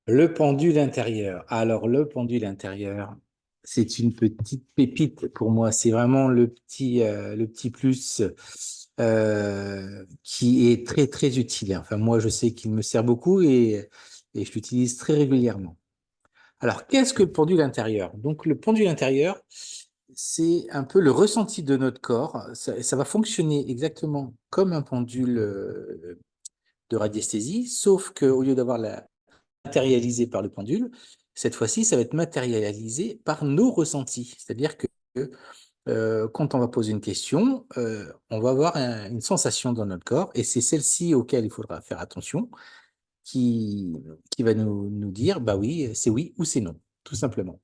Le pendule intérieur. Alors, le pendule intérieur, c'est une petite pépite pour moi. C'est vraiment le petit plus qui est très, très utile. Enfin, moi, je sais qu'il me sert beaucoup et je l'utilise très régulièrement. Alors, qu'est-ce que le pendule intérieur? Donc, le pendule intérieur, c'est un peu le ressenti de notre corps. Ça va fonctionner exactement comme un pendule de radiesthésie, sauf qu'au lieu d'avoir la matérialisé par le pendule, cette fois-ci, ça va être matérialisé par nos ressentis. C'est-à-dire que quand on va poser une question, on va avoir une sensation dans notre corps, et c'est celle-ci auquel il faudra faire attention, qui, qui va nous dire, bah oui, c'est oui ou c'est non, tout simplement.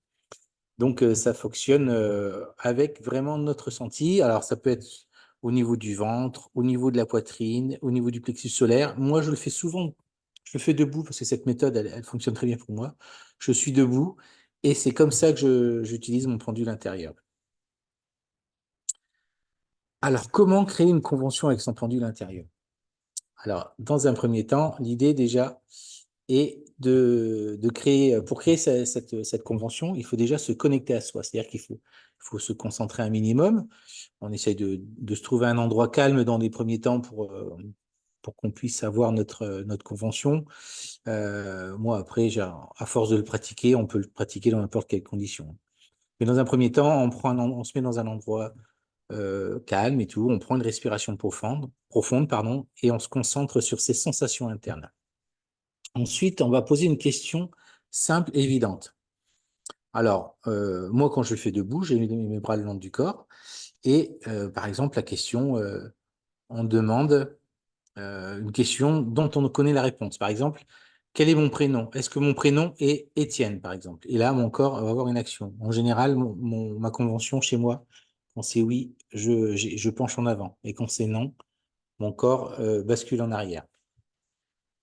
Donc, ça fonctionne avec vraiment notre ressenti. Alors, ça peut être au niveau du ventre, au niveau de la poitrine, au niveau du plexus solaire. Moi, je le fais souvent, je le fais debout parce que cette méthode, elle fonctionne très bien pour moi. Je suis debout et c'est comme ça que j'utilise mon pendule intérieur. Alors, comment créer une convention avec son pendule intérieur? Alors, dans un premier temps, l'idée déjà est de créer, pour créer cette convention, il faut déjà se connecter à soi. C'est-à-dire qu'il faut se concentrer un minimum. On essaye de se trouver un endroit calme dans les premiers temps pour qu'on puisse avoir notre convention. Moi, après, à force de le pratiquer, on peut le pratiquer dans n'importe quelle condition. Mais dans un premier temps, on se met dans un endroit calme et tout, on prend une respiration profonde, pardon, et on se concentre sur ses sensations internes. Ensuite, on va poser une question simple et évidente. Alors, moi, quand je le fais debout, j'ai mes bras le long du corps, et par exemple, la question, on demande une question dont on connaît la réponse. Par exemple, quel est mon prénom? Est-ce que mon prénom est Étienne, par exemple? Et là, mon corps va avoir une action. En général, ma convention chez moi, quand c'est oui, je penche en avant. Et quand c'est non, mon corps bascule en arrière.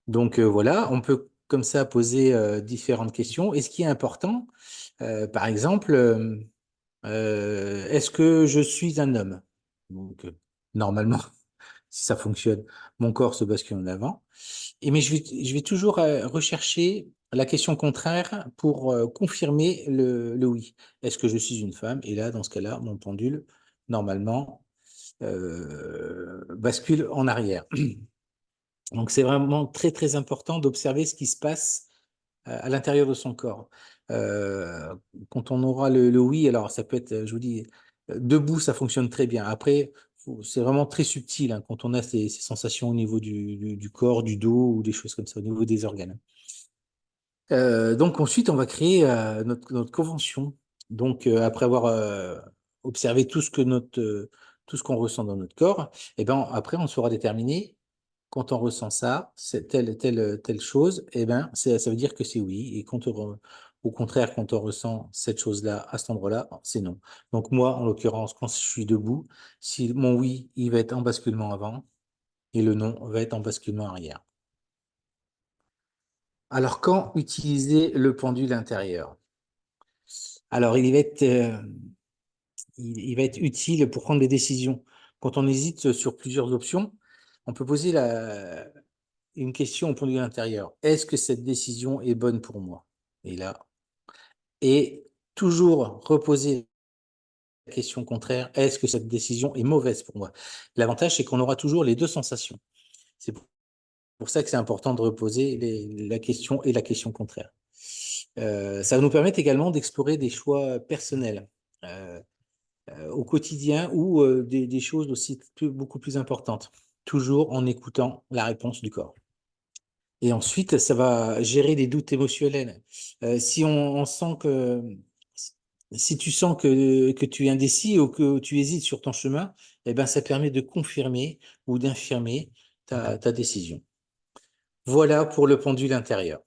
Donc voilà, on peut comme ça poser différentes questions. Et ce qui est important, par exemple, est-ce que je suis un homme? Donc, normalement, si ça fonctionne, mon corps se bascule en avant. Mais je vais toujours rechercher la question contraire pour confirmer le oui. Est-ce que je suis une femme? Et là, dans ce cas-là, mon pendule, normalement, bascule en arrière. Donc, c'est vraiment très, très important d'observer ce qui se passe à l'intérieur de son corps. Euh, Quand on aura le oui, alors ça peut être, je vous dis, debout, ça fonctionne très bien. Après, c'est vraiment très subtil hein, quand on a ces sensations au niveau du corps, du dos ou des choses comme ça, au niveau des organes. Donc ensuite, on va créer notre convention. Donc après avoir observé tout ce qu'on ressent dans notre corps, et ben après on saura déterminer quand on ressent ça, c'est telle chose, et ben ça veut dire que c'est oui. Et au contraire, quand on ressent cette chose-là à cet endroit-là, c'est non. Donc moi, en l'occurrence, quand je suis debout, si mon oui, il va être en basculement avant et le non va être en basculement arrière. Alors quand utiliser le pendule intérieur? Alors, il va être utile pour prendre des décisions. Quand on hésite sur plusieurs options, on peut poser une question au pendule intérieur. Est-ce que cette décision est bonne pour moi? Et là, et toujours reposer la question contraire. Est-ce que cette décision est mauvaise pour moi? L'avantage, c'est qu'on aura toujours les deux sensations. C'est pour ça que c'est important de reposer la question et la question contraire. Ça va nous permettre également d'explorer des choix personnels. Euh, Au quotidien ou des choses aussi beaucoup plus importantes, toujours en écoutant la réponse du corps. Et ensuite, ça va gérer des doutes émotionnels. Si on sent que, si tu sens que tu es indécis ou que tu hésites sur ton chemin, eh ben, ça permet de confirmer ou d'infirmer ta décision. Voilà pour le pendule intérieur.